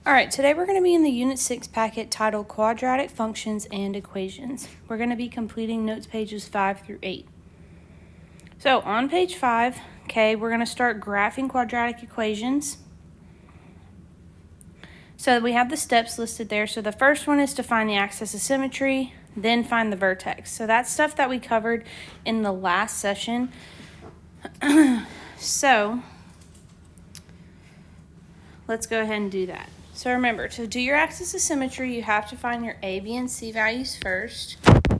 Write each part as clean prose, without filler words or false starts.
All right, today we're going to be in the Unit 6 packet titled Quadratic Functions and Equations. We're going to be completing notes pages 5 through 8. So on page 5, we're going to start graphing quadratic equations. So we have the steps listed there. So the first one is to find the axis of symmetry, then find the vertex. So that's stuff that we covered in the last session. So let's go ahead and do that. So remember, to do your axis of symmetry, you have to find your A, B, and C values first.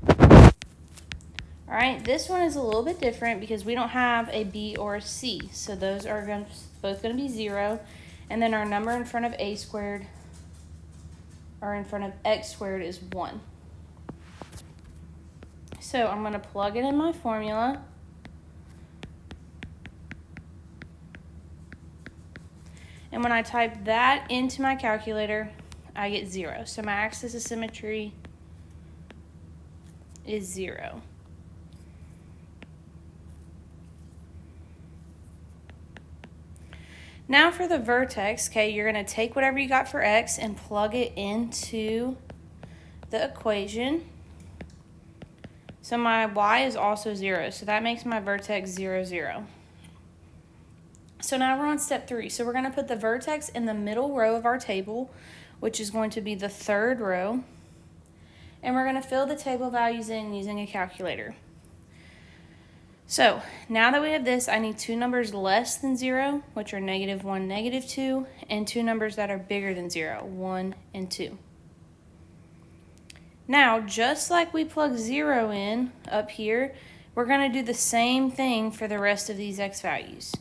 All right, this one is a little bit different because we don't have a B or a C. So those are both going to be 0. And then our number in front of A squared or in front of X squared is 1. So I'm going to plug it in my formula. And when I type that into my calculator, I get 0. So my axis of symmetry is 0. Now for the vertex, you're going to take whatever you got for X and plug it into the equation. So my Y is also 0, so that makes my vertex 0, 0. So now we're on step 3. So we're going to put the vertex in the middle row of our table, which is going to be the third row. And we're going to fill the table values in using a calculator. So now that we have this, I need two numbers less than 0, which are -1, -2, and two numbers that are bigger than 0, 1 and 2. Now, just like we plug 0 in up here, we're going to do the same thing for the rest of these X values.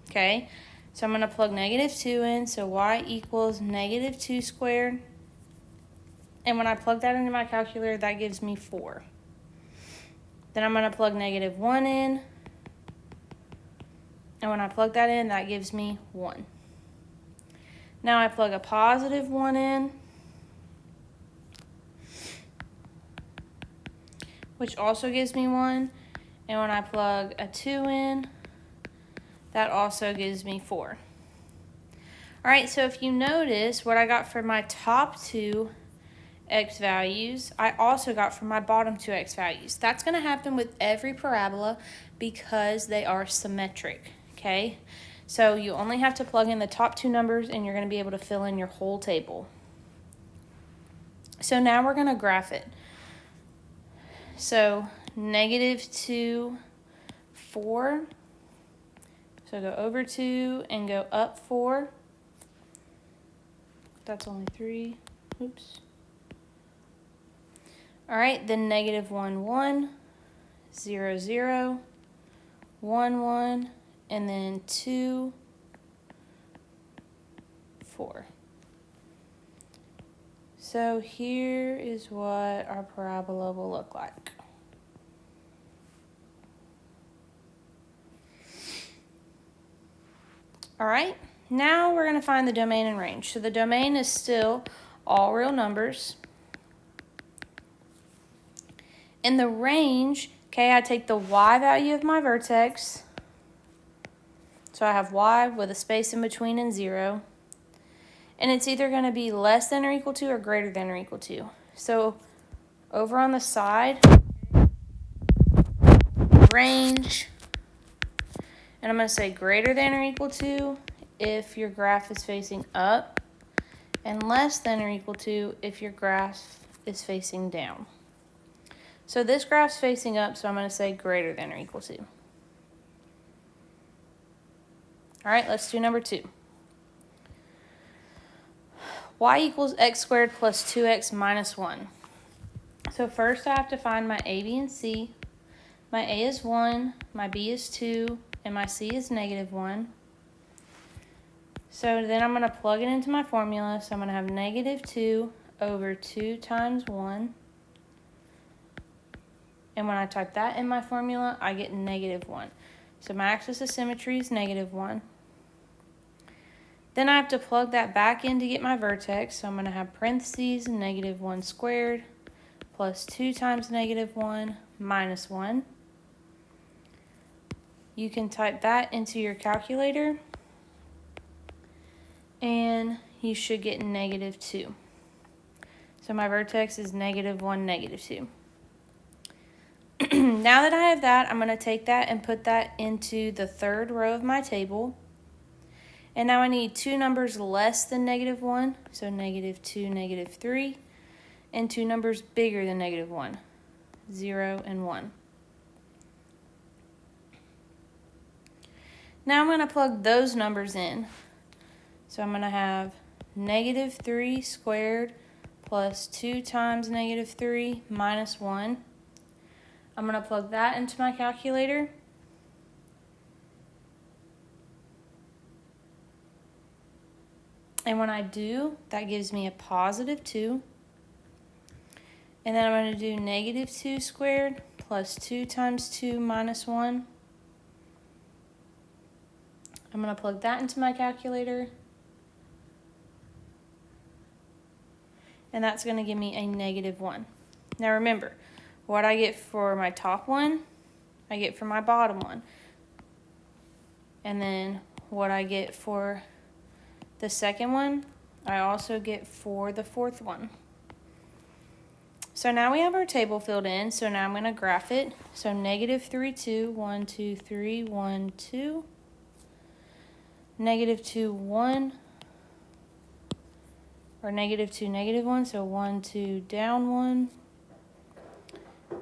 Okay, so I'm going to plug -2 in, so Y equals -2 squared. And when I plug that into my calculator, that gives me 4. Then I'm going to plug -1 in. And when I plug that in, that gives me 1. Now I plug a +1 in, which also gives me 1. And when I plug a 2 in, that also gives me 4. All right, so if you notice what I got for my top two X values, I also got for my bottom two X values. That's going to happen with every parabola because they are symmetric, okay? So you only have to plug in the top two numbers and you're going to be able to fill in your whole table. So now we're going to graph it. So -2, 4. So go over 2 and go up 4. That's only 3. Oops. All right, then -1, 1, 0, 0, 1, 1, and then 2, 4. So here is what our parabola will look like. All right, now we're going to find the domain and range. So the domain is still all real numbers. In the range, I take the Y value of my vertex. So I have Y with a space in between and 0. And it's either going to be less than or equal to or greater than or equal to. So over on the side, range, and I'm going to say greater than or equal to if your graph is facing up, and less than or equal to if your graph is facing down. So this graph's facing up, so I'm going to say greater than or equal to. All right, let's do number 2. Y equals x squared plus 2x minus 1. So first I have to find my A, B, and C. My A is 1, my B is 2, and my C is -1. So then I'm going to plug it into my formula. So I'm going to have -2 over 2 times 1. And when I type that in my formula, I get -1. So my axis of symmetry is -1. Then I have to plug that back in to get my vertex. So I'm going to have parentheses -1 squared plus 2 times -1 minus 1. You can type that into your calculator and you should get -2. So my vertex is -1, -2. Now that I have that, I'm going to take that and put that into the third row of my table. And now I need two numbers less than -1, so -2, -3, and two numbers bigger than -1, 0 and 1. Now I'm going to plug those numbers in. So I'm going to have -3 squared plus 2 times -3 minus 1. I'm going to plug that into my calculator. And when I do, that gives me a +2. And then I'm going to do -2 squared plus 2 times 2 minus 1. I'm going to plug that into my calculator. And that's going to give me a -1. Now remember, what I get for my top one, I get for my bottom one. And then what I get for the second one, I also get for the fourth one. So now we have our table filled in, so now I'm going to graph it. So -3, 2, 1, 2, 3, 1, 2. -2, 1. Or -2, -1, so 1, 2, down 1.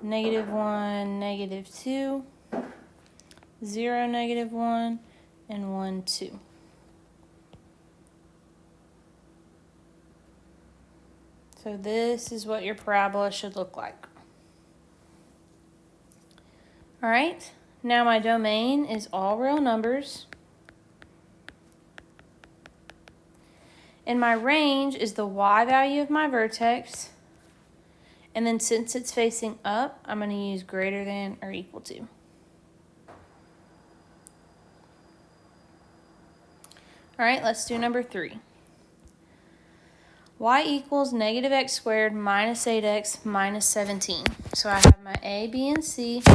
-1, -2. 0, -1, and 1, 2. So this is what your parabola should look like. All right, now my domain is all real numbers. And my range is the y value of my vertex. And then since it's facing up, I'm going to use greater than or equal to. All right, let's do number 3. Y equals -x squared minus 8x minus 17. So I have my A, B, and C. So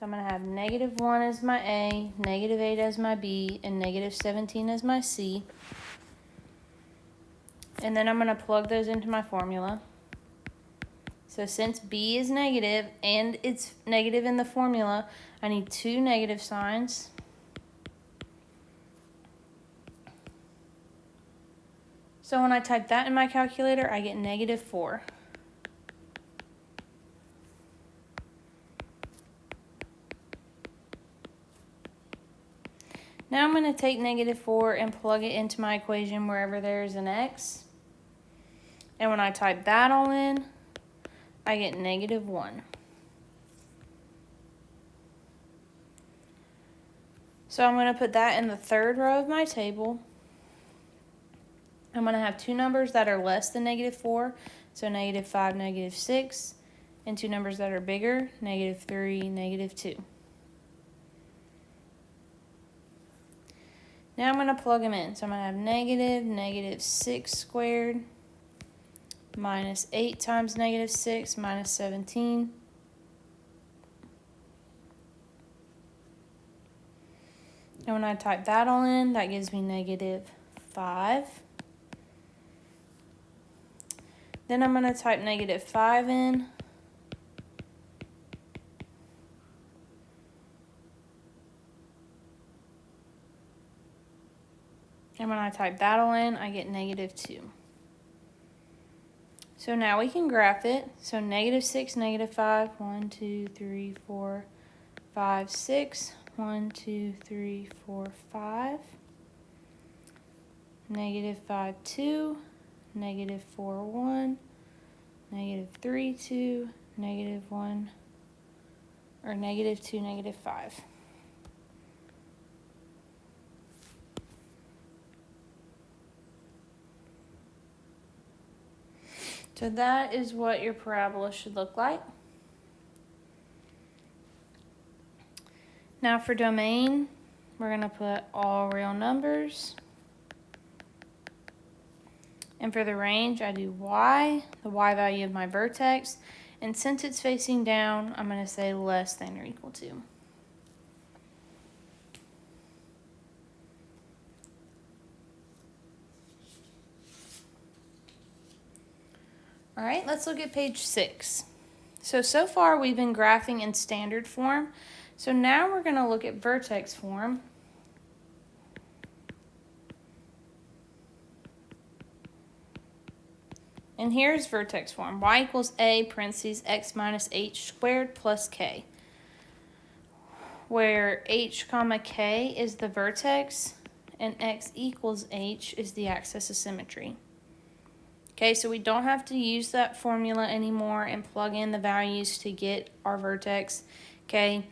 I'm going to have -1 as my A, -8 as my B, and -17 as my C. And then I'm going to plug those into my formula. So since B is negative and it's negative in the formula, I need two negative signs. So when I type that in my calculator, I get -4. Now I'm going to take -4 and plug it into my equation wherever there's an x. And when I type that all in, I get -1. So I'm going to put that in the third row of my table. I'm going to have two numbers that are less than -4, so -5, -6, and two numbers that are bigger, -3, -2. Now I'm going to plug them in. So I'm going to have -6 squared minus 8 times -6 minus 17. And when I type that all in, that gives me -5. Then I'm going to type -5 in. And when I type that all in, I get -2. So now we can graph it. So -6, -5, 1, 2, 3, 4, 5, 6. 1, 2, 3, 4, 5. -5, 2. -4, 1. -3, 2. -1. Or -2, -5. So that is what your parabola should look like. Now for domain, we're going to put all real numbers. And for the range, I do y, the y value of my vertex. And since it's facing down, I'm going to say less than or equal to. All right, let's look at page 6. So far we've been graphing in standard form. So now we're going to look at vertex form. And here's vertex form. Y equals A, parentheses, x minus h squared plus k. Where h comma k is the vertex and x equals h is the axis of symmetry. Okay, so we don't have to use that formula anymore and plug in the values to get our vertex. Okay,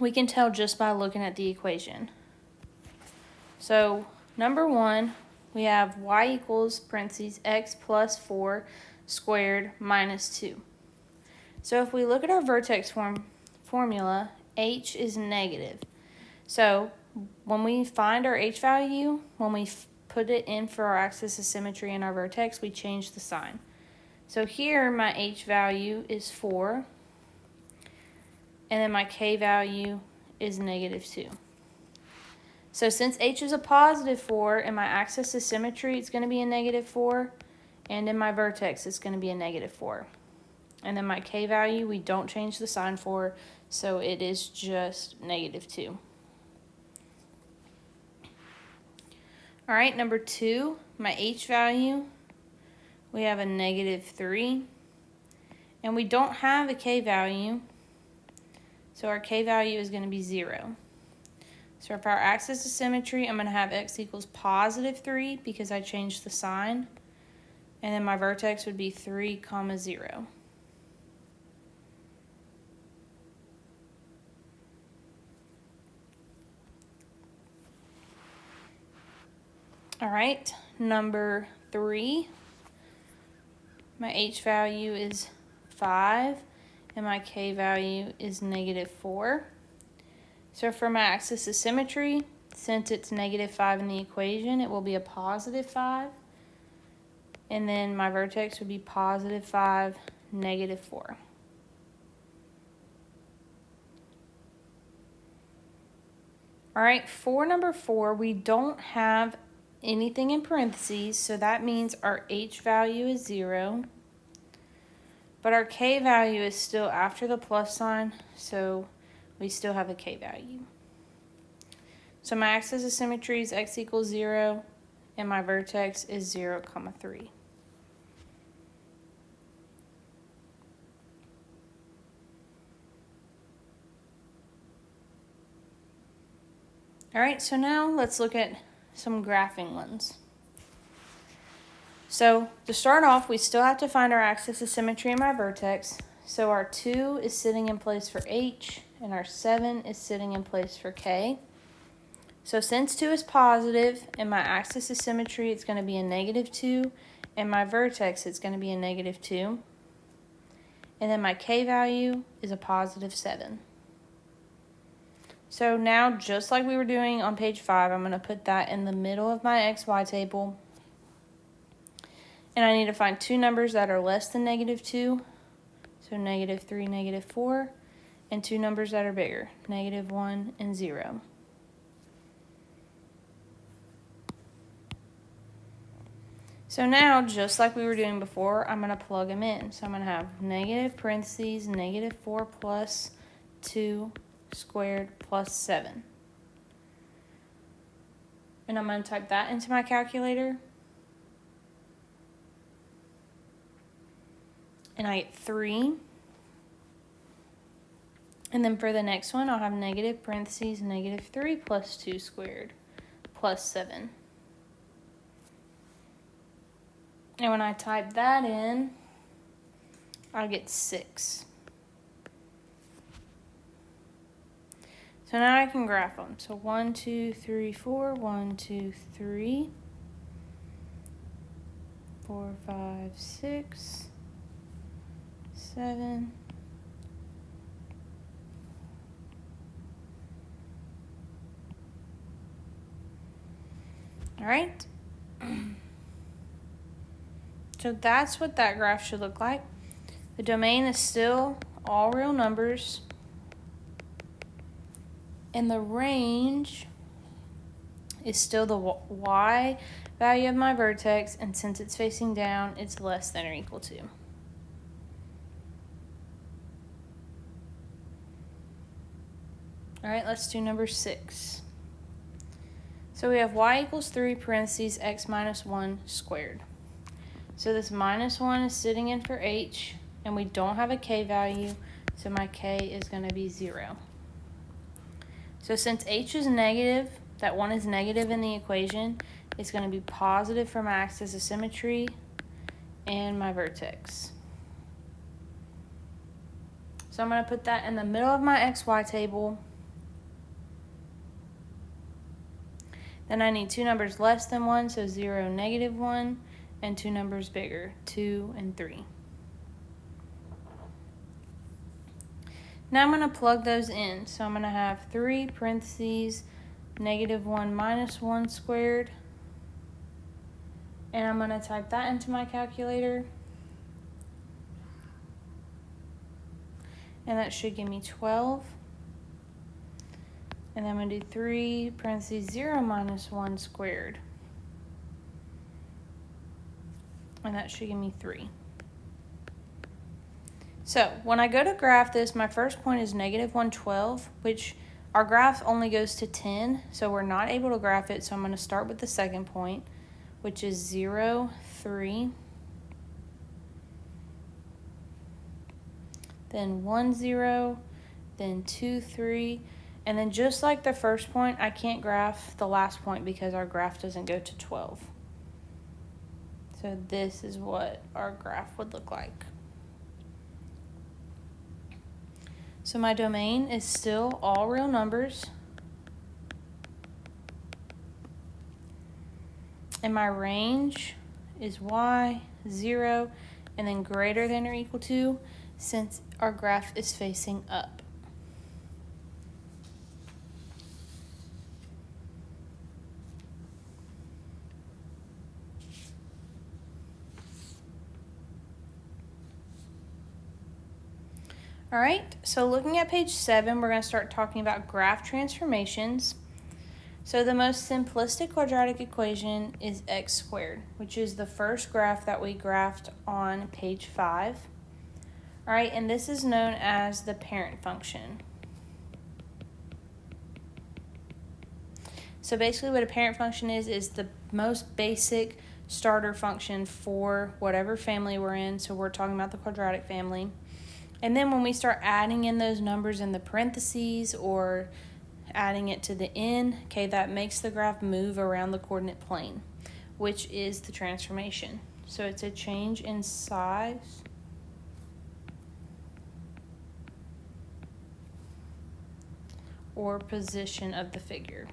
we can tell just by looking at the equation. So number 1, we have y equals parentheses x plus 4 squared minus 2. So if we look at our vertex formula, h is negative. So when we find our h value, when we put it in for our axis of symmetry in our vertex, we change the sign. So here my h value is 4, and then my k value is negative 2. So since h is a positive 4, in my axis of symmetry it's going to be a negative 4, and in my vertex it's going to be a negative 4. And then my k value we don't change the sign for, so it is just negative 2. All right, number 2, my h value, we have a negative 3. And we don't have a k value, so our k value is going to be 0. So for our axis of symmetry, I'm going to have x equals positive 3 because I changed the sign. And then my vertex would be 3, 0. All right, number 3, my h value is 5, and my k value is negative 4. So for my axis of symmetry, since it's negative 5 in the equation, it will be a positive 5. And then my vertex would be positive 5, negative 4. All right, for number 4, we don't have anything in parentheses, so that means our h value is 0. But our k value is still after the plus sign, so we still have a k value. So my axis of symmetry is x equals 0, and my vertex is 0, 3. All right, so now let's look at some graphing ones. So to start off, we still have to find our axis of symmetry in my vertex. So our 2 is sitting in place for h, and our 7 is sitting in place for k. So since 2 is positive, in my axis of symmetry, it's going to be a negative 2, and my vertex, it's going to be a negative 2. And then my k value is a positive 7. So now, just like we were doing on page 5, I'm going to put that in the middle of my xy table. And I need to find two numbers that are less than negative 2. So negative 3, negative 4. And two numbers that are bigger, negative 1 and 0. So now, just like we were doing before, I'm going to plug them in. So I'm going to have negative parentheses, negative 4 plus 2 squared plus 7. And I'm going to type that into my calculator. And I get 3. And then for the next one, I'll have negative parentheses, negative 3 plus 2 squared plus 7. And when I type that in, I get 6. So now I can graph them. So 1, 2, 3, 4, 1, 2, 3, 4, 5, 6, 7. All right. So that's what that graph should look like. The domain is still all real numbers. And the range is still the y value of my vertex, and since it's facing down, it's less than or equal to. All right, let's do number 6. So we have y equals 3 parentheses x minus 1 squared. So this minus 1 is sitting in for h, and we don't have a k value, so my k is going to be 0. So since h is negative, that 1 is negative in the equation, it's going to be positive for my axis of symmetry and my vertex. So I'm going to put that in the middle of my xy table. Then I need two numbers less than 1, so 0, negative 1, and two numbers bigger, 2 and 3. Now I'm going to plug those in. So I'm going to have 3 parentheses, negative 1 minus 1 squared. And I'm going to type that into my calculator. And that should give me 12. And then I'm going to do 3 parentheses 0 minus 1 squared. And that should give me 3. So when I go to graph this, my first point is negative 112, which our graph only goes to 10, so we're not able to graph it. So I'm going to start with the second point, which is 0, 3. Then 1, 0, then 2, 3. And then just like the first point, I can't graph the last point because our graph doesn't go to 12. So this is what our graph would look like. So my domain is still all real numbers. And my range is y, 0, and then greater than or equal to, since our graph is facing up. All right, so looking at page 7, we're going to start talking about graph transformations. So the most simplistic quadratic equation is x squared, which is the first graph that we graphed on page 5. All right, and this is known as the parent function. So basically what a parent function is the most basic starter function for whatever family we're in. So we're talking about the quadratic family. And then when we start adding in those numbers in the parentheses or adding it to the n, okay, that makes the graph move around the coordinate plane, which is the transformation. So it's a change in size or position of the figure.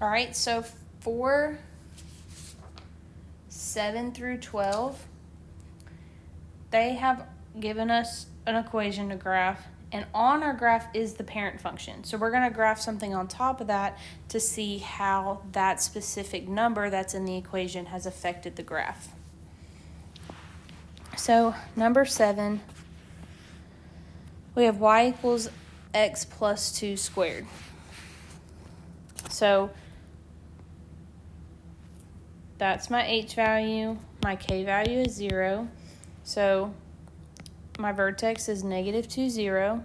All right, so for 7 through 12, they have given us an equation to graph, and on our graph is the parent function. So we're going to graph something on top of that to see how that specific number that's in the equation has affected the graph. So number 7, we have y equals x plus 2 squared. So that's my h value. My k value is 0. So my vertex is negative 2, 0.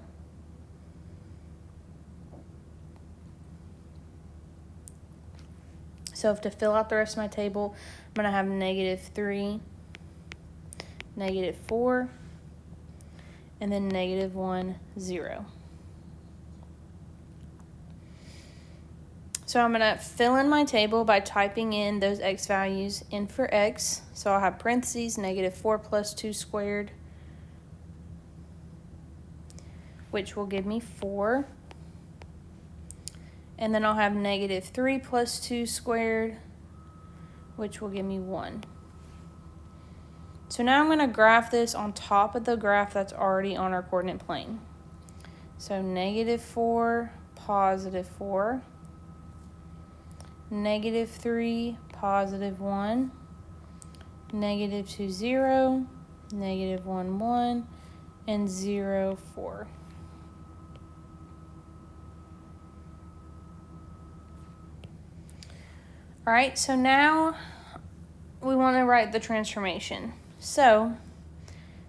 So to fill out the rest of my table, I'm going to have negative 3, negative 4, and then negative 1, 0. So I'm going to fill in my table by typing in those x values in for x. So I'll have parentheses, negative 4 plus 2 squared, which will give me 4. And then I'll have negative 3 plus 2 squared, which will give me 1. So now I'm going to graph this on top of the graph that's already on our coordinate plane. So negative 4, positive 4. Negative 3, positive 1, negative 2, 0, negative 1, 1, and 0, 4. All right, so now we want to write the transformation. So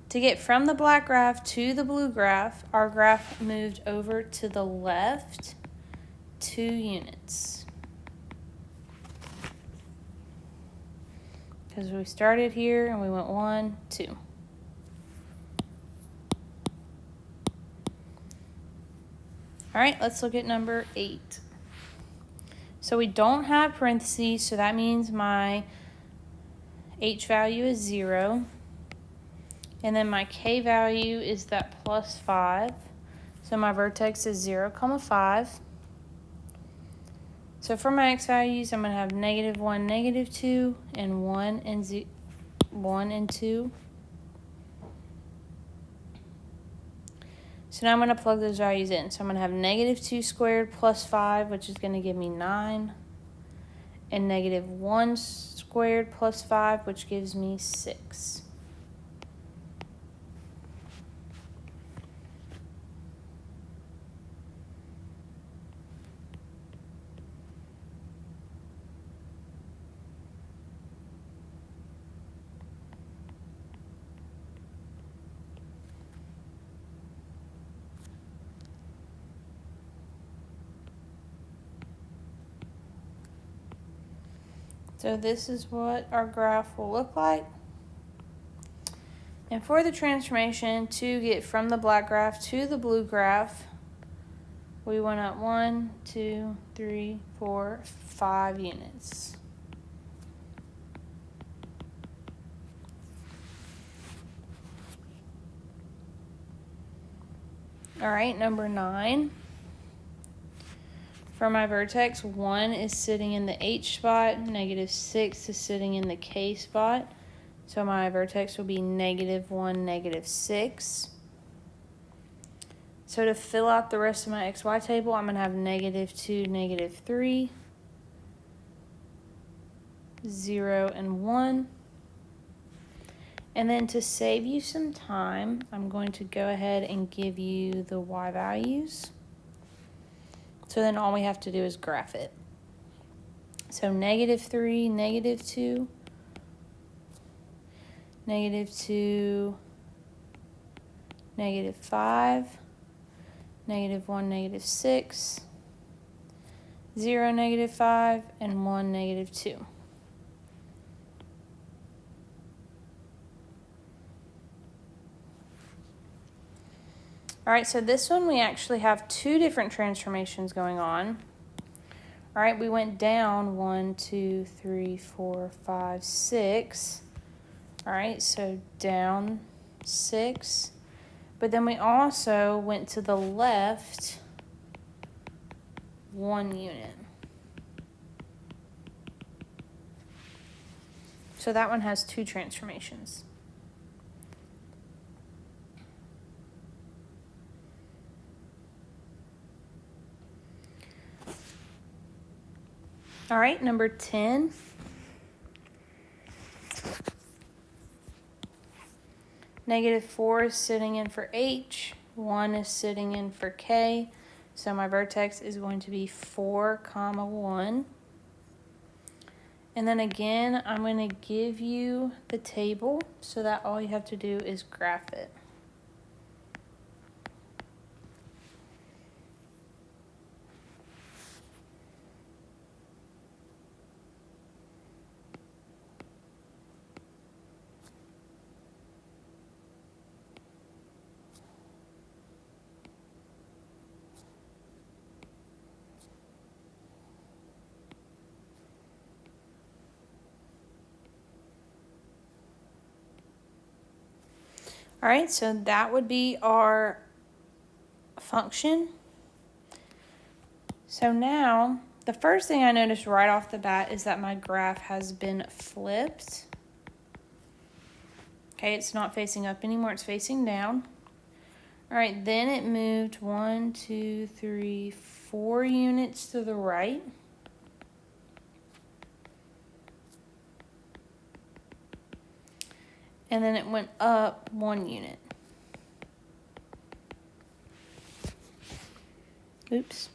to get from the black graph to the blue graph, our graph moved over to the left 2 units. Because we started here and we went 1, 2. All right, let's look at number 8. So we don't have parentheses, so that means my h value is 0. And then my k value is that plus 5. So my vertex is 0, 5. So for my x values, I'm going to have -1, -2, and 1 and 2. So now I'm going to plug those values in. So I'm going to have -2 squared plus 5, which is going to give me 9. And -1 squared plus 5, which gives me 6. So this is what our graph will look like. And for the transformation to get from the black graph to the blue graph, we went up 1, 2, 3, 4, 5 units. All right, number 9. For my vertex, 1 is sitting in the H spot, -6 is sitting in the K spot. So my vertex will be -1, -6. So to fill out the rest of my XY table, I'm going to have -2, -3, 0, and 1. And then to save you some time, I'm going to go ahead and give you the Y values. So then all we have to do is graph it. So -3, -2, -2, -5, -1, -6, 0, -5, and 1, -2. All right, so this one we actually have 2 different transformations going on. All right, we went down 1, 2, 3, 4, 5, 6. All right, so down 6. But then we also went to the left 1 unit. So that one has 2 transformations. All right, number 10. -4 is sitting in for H, 1 is sitting in for K. So my vertex is going to be 4, 1. And then again, I'm going to give you the table so that all you have to do is graph it. All right, so that would be our function. So now, the first thing I noticed right off the bat is that my graph has been flipped. Okay, it's not facing up anymore, it's facing down. All right, then it moved 1, 2, 3, 4 units to the right. And then it went up 1 unit. Oops.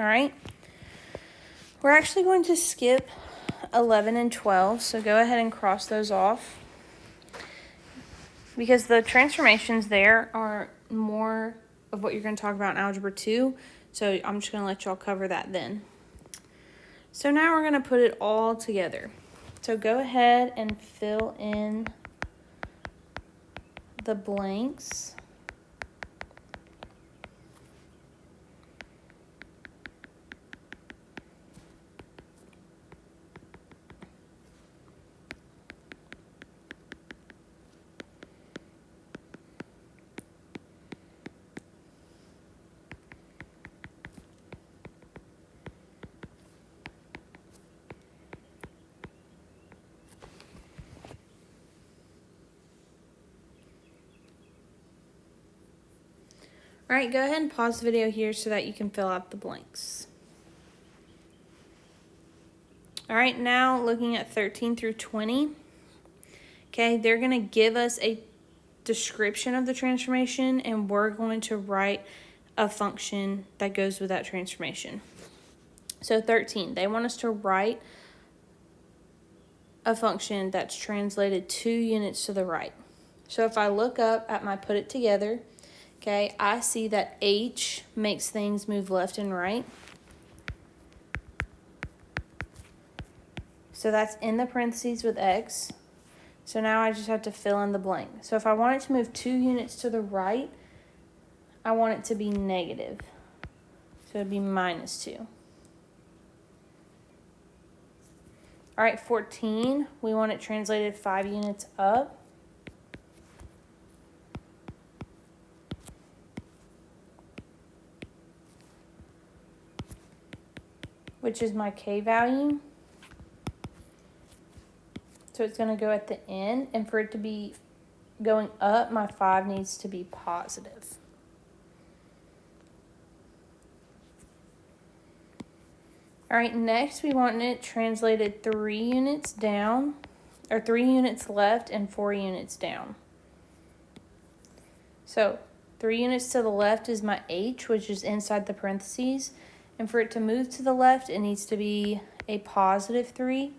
All right. We're actually going to skip 11 and 12, so go ahead and cross those off, because the transformations there are more of what you're going to talk about in Algebra 2, so I'm just going to let y'all cover that then. So now we're going to put it all together. So go ahead and fill in the blanks. All right, go ahead and pause the video here so that you can fill out the blanks. All right, now looking at 13 through 20. Okay, they're going to give us a description of the transformation, and we're going to write a function that goes with that transformation. So 13, they want us to write a function that's translated 2 units to the right. So if I look up at my put it together, okay, I see that H makes things move left and right. So that's in the parentheses with X. So now I just have to fill in the blank. So if I want it to move 2 units to the right, I want it to be negative. So it'd be minus 2. All right, 14, we want it translated 5 units up. Which is my K value. So it's going to go at the end, and for it to be going up, my 5 needs to be positive. All right, next we want it translated 3 units down, or 3 units left and 4 units down. So 3 units to the left is my H, which is inside the parentheses. And for it to move to the left, it needs to be a positive 3.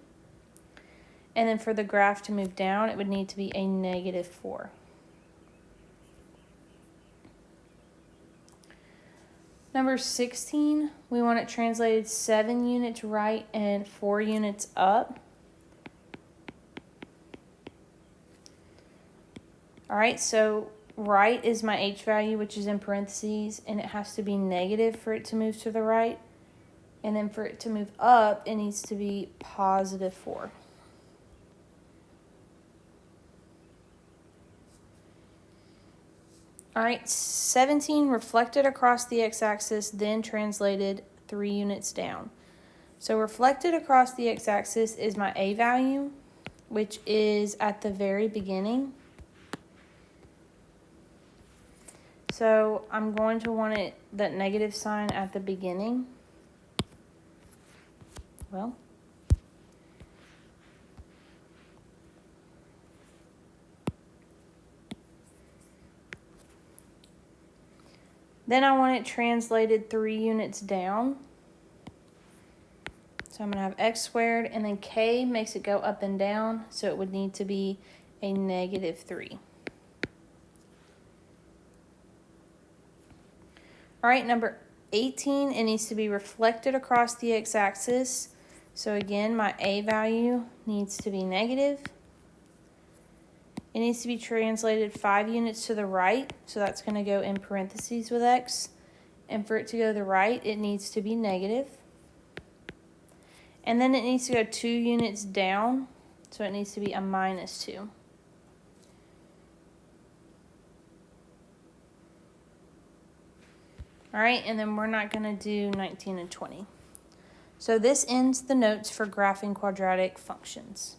And then for the graph to move down, it would need to be a negative 4. Number 16, we want it translated 7 units right and 4 units up. All right, so right is my H value, which is in parentheses, and it has to be negative for it to move to the right. And then for it to move up, it needs to be positive 4. All right, 17 reflected across the x-axis, then translated 3 units down. So reflected across the x-axis is my A value, which is at the very beginning. So I'm going to want it, that negative sign at the beginning. Well, then I want it translated 3 units down. So I'm going to have x squared, and then k makes it go up and down, so it would need to be a negative 3. All right, number 18, it needs to be reflected across the x-axis. So again, my A value needs to be negative. It needs to be translated 5 units to the right, so that's going to go in parentheses with x. And for it to go to the right, it needs to be negative. And then it needs to go 2 units down, so it needs to be a minus 2. All right, and then we're not going to do 19 and 20. So this ends the notes for graphing quadratic functions.